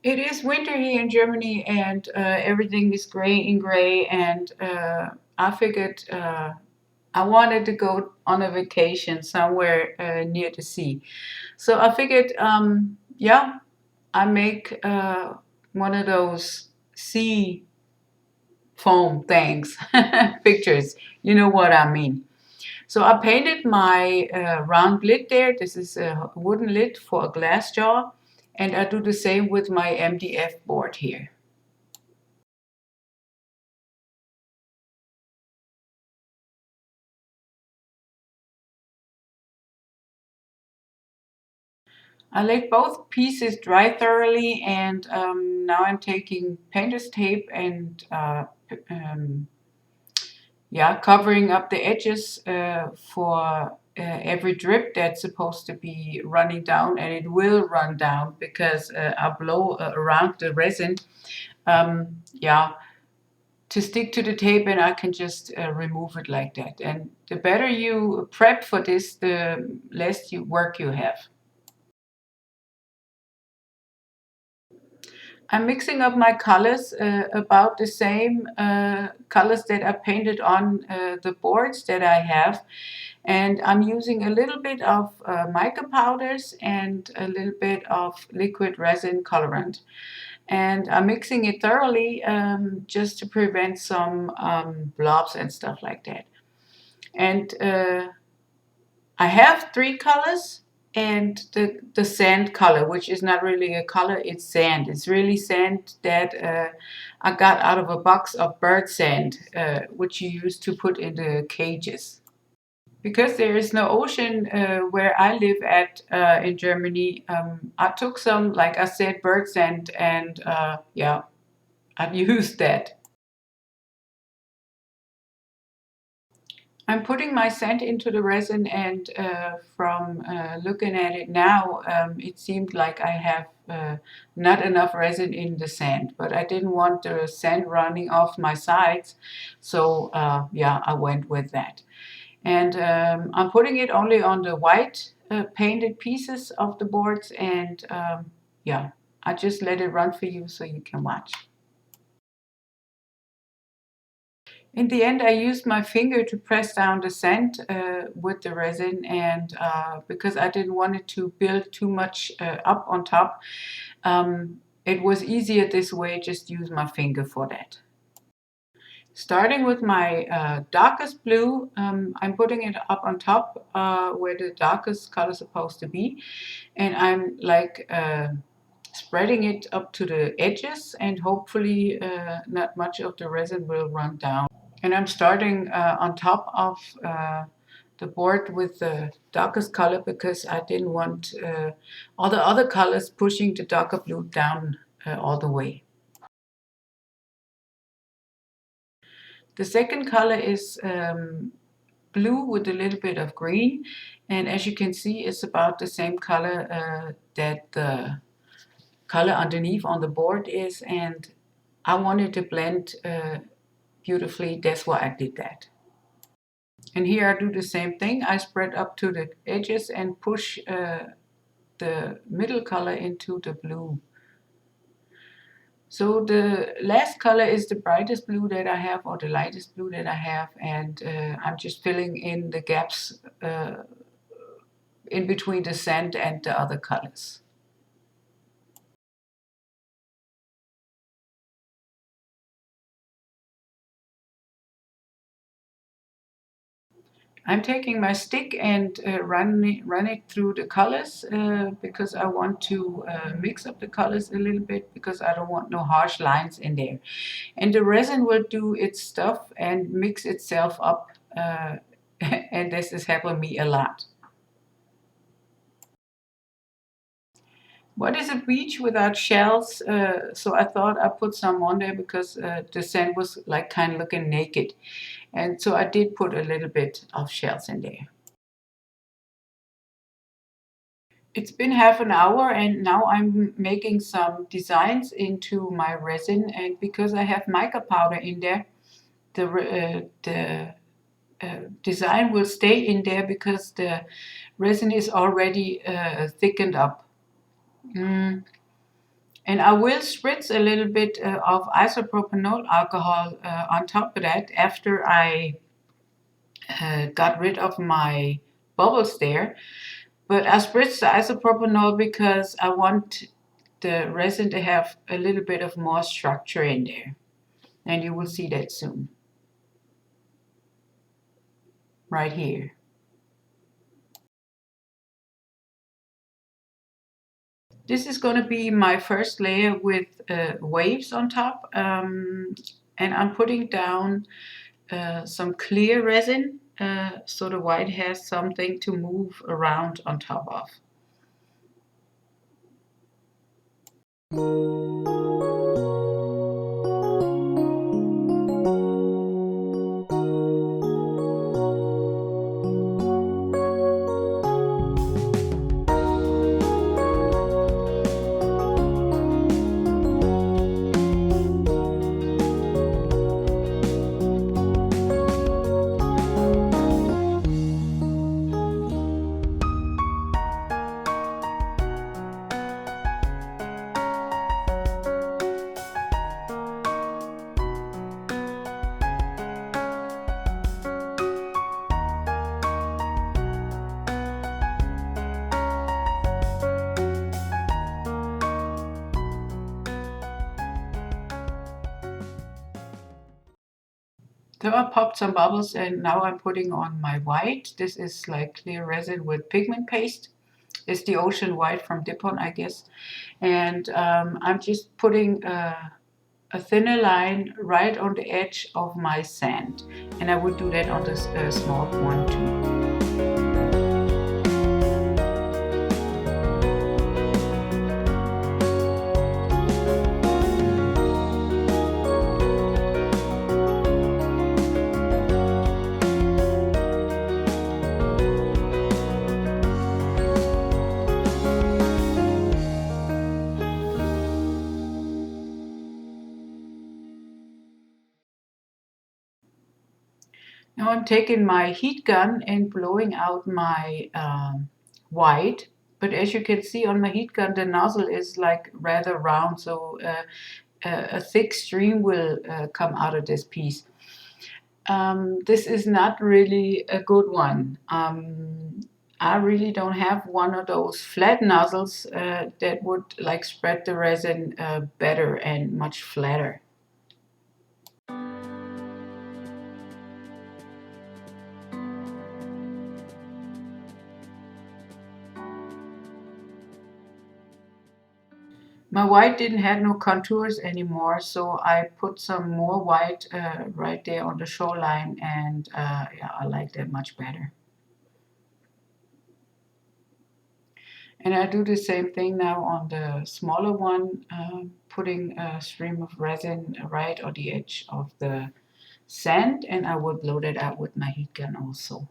It is winter here in Germany, and everything is gray in gray. And I figured I wanted to go on a vacation somewhere near the sea. So I figured, yeah, I make one of those sea foam things, pictures. You know what I mean. So I painted my round lid there. This is a wooden lid for a glass jar. And I do the same with my MDF board here. I let both pieces dry thoroughly, and now I'm taking painter's tape and yeah, covering up the edges for every drip that's supposed to be running down, and it will run down because I blow around the resin. Yeah, to stick to the tape, and I can just remove it like that. And the better you prep for this, the less work you have. I'm mixing up my colors, about the same colors that I painted on the boards that I have. And I'm using a little bit of mica powders and a little bit of liquid resin colorant. And I'm mixing it thoroughly, just to prevent some blobs and stuff like that. And I have three colors, and the sand color, which is not really a color, it's sand. It's really sand that I got out of a box of bird sand, which you use to put in the cages. Because there is no ocean where I live at in Germany, I took some, like I said, bird sand, and yeah, I've used that. I'm putting my sand into the resin, and from looking at it now, it seemed like I have not enough resin in the sand, but I didn't want the sand running off my sides, so yeah, I went with that. And I'm putting it only on the white painted pieces of the boards, and yeah, I just let it run for you so you can watch. In the end, I used my finger to press down the sand with the resin, and because I didn't want it to build too much up on top, it was easier this way, just use my finger for that. Starting with my darkest blue, I'm putting it up on top where the darkest color is supposed to be, and I'm like spreading it up to the edges, and hopefully not much of the resin will run down. And I'm starting on top of the board with the darkest color because I didn't want all the other colors pushing the darker blue down all the way. The second color is blue with a little bit of green, and as you can see, it's about the same color that the color underneath on the board is, and I wanted to blend beautifully. That's why I did that. And here I do the same thing. I spread up to the edges and push the middle color into the blue. So the last color is the brightest blue that I have, or the lightest blue that I have, and I'm just filling in the gaps in between the sand and the other colors. I'm taking my stick and run it through the colors because I want to mix up the colors a little bit, because I don't want no harsh lines in there. And the resin will do its stuff and mix itself up, and this has helped me a lot. What is a beach without shells? So I thought I put some on there because the sand was like kind of looking naked. And so I did put a little bit of shells in there. It's been half an hour, and now I'm making some designs into my resin, and because I have mica powder in there, the design will stay in there because the resin is already thickened up. Mm, And I will spritz a little bit of isopropanol alcohol on top of that after I got rid of my bubbles there. But I spritz the isopropanol because I want the resin to have a little bit of more structure in there. And you will see that soon. Right here. This is going to be my first layer with waves on top. And I'm putting down some clear resin so the white has something to move around on top of. So I popped some bubbles and now I'm putting on my white. This is like clear resin with Pigmentpaste. It's the ocean white from Dipon, I guess. And I'm just putting a thinner line right on the edge of my sand. And I would do that on this small one too. Now I'm taking my heat gun and blowing out my white, but as you can see on my heat gun, the nozzle is like rather round, so a thick stream will come out of this piece. This is not really a good one. I really don't have one of those flat nozzles that would like spread the resin better and much flatter. My white didn't have no contours anymore, so I put some more white right there on the shoreline, and yeah, I like that much better. And I do the same thing now on the smaller one, putting a stream of resin right on the edge of the sand, and I will blow that out with my heat gun also.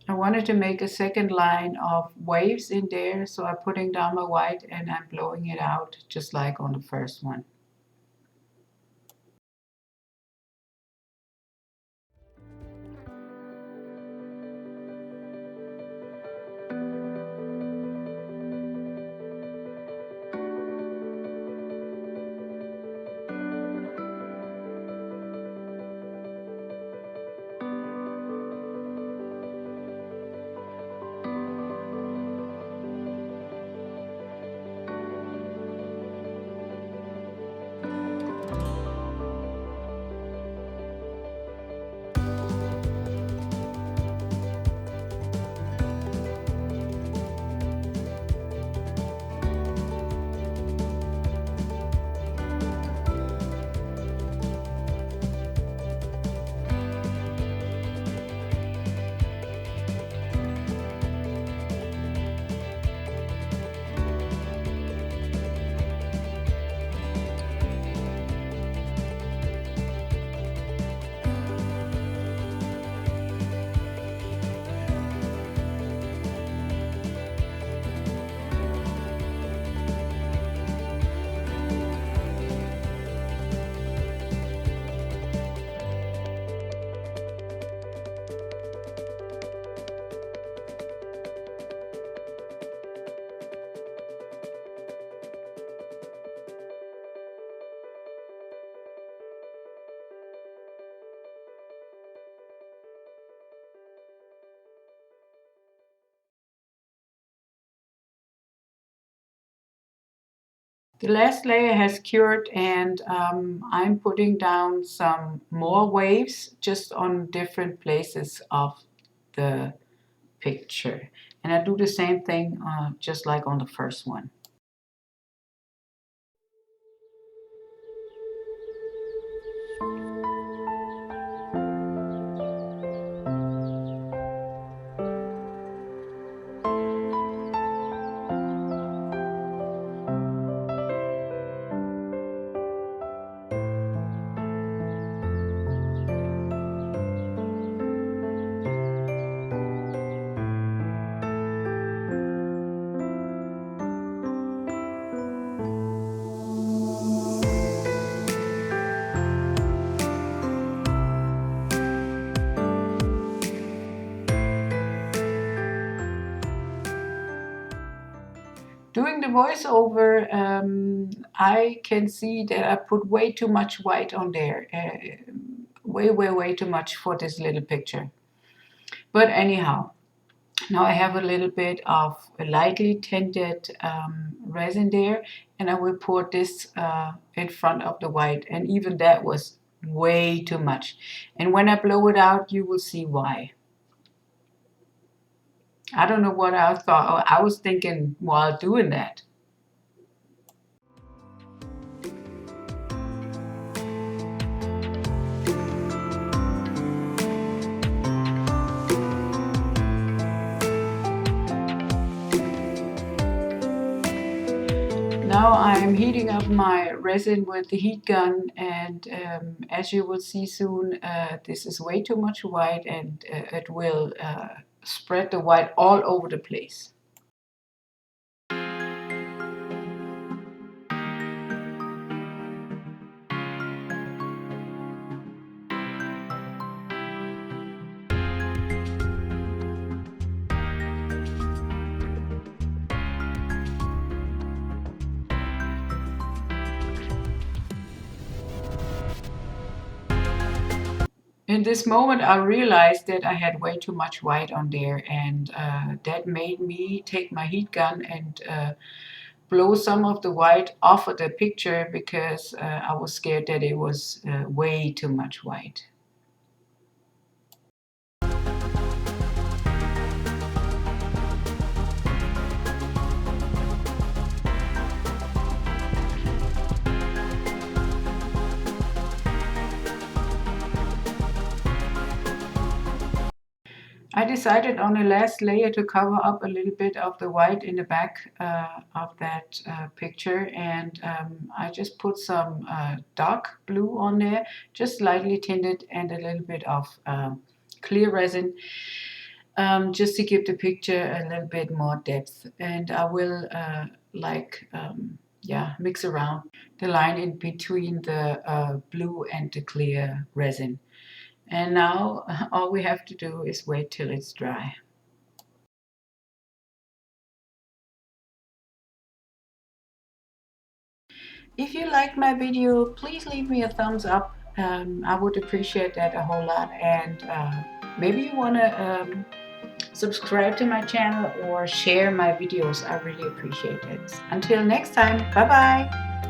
I wanted to make a second line of waves in there, so I'm putting down my white and I'm blowing it out just like on the first one. The last layer has cured, and I'm putting down some more waves just on different places of the picture. And I do the same thing just like on the first one. Doing the voiceover, I can see that I put way too much white on there. Way too much for this little picture. But anyhow, now I have a little bit of a lightly tinted resin there, and I will pour this in front of the white, and even that was way too much. And when I blow it out, you will see why. I don't know what I thought. I was thinking while doing that. Now I'm heating up my resin with the heat gun, and as you will see soon, this is way too much white, and it will spread the white all over the place. In this moment, I realized that I had way too much white on there, and that made me take my heat gun and blow some of the white off of the picture because I was scared that it was way too much white. I decided on the last layer to cover up a little bit of the white in the back of that picture, and I just put some dark blue on there, just lightly tinted, and a little bit of clear resin, just to give the picture a little bit more depth. And I will mix around the line in between the blue and the clear resin. And now all we have to do is wait till it's dry. If you liked my video, please leave me a thumbs up. I would appreciate that a whole lot. And maybe you want to subscribe to my channel or share my videos. I really appreciate it. Until next time, bye bye.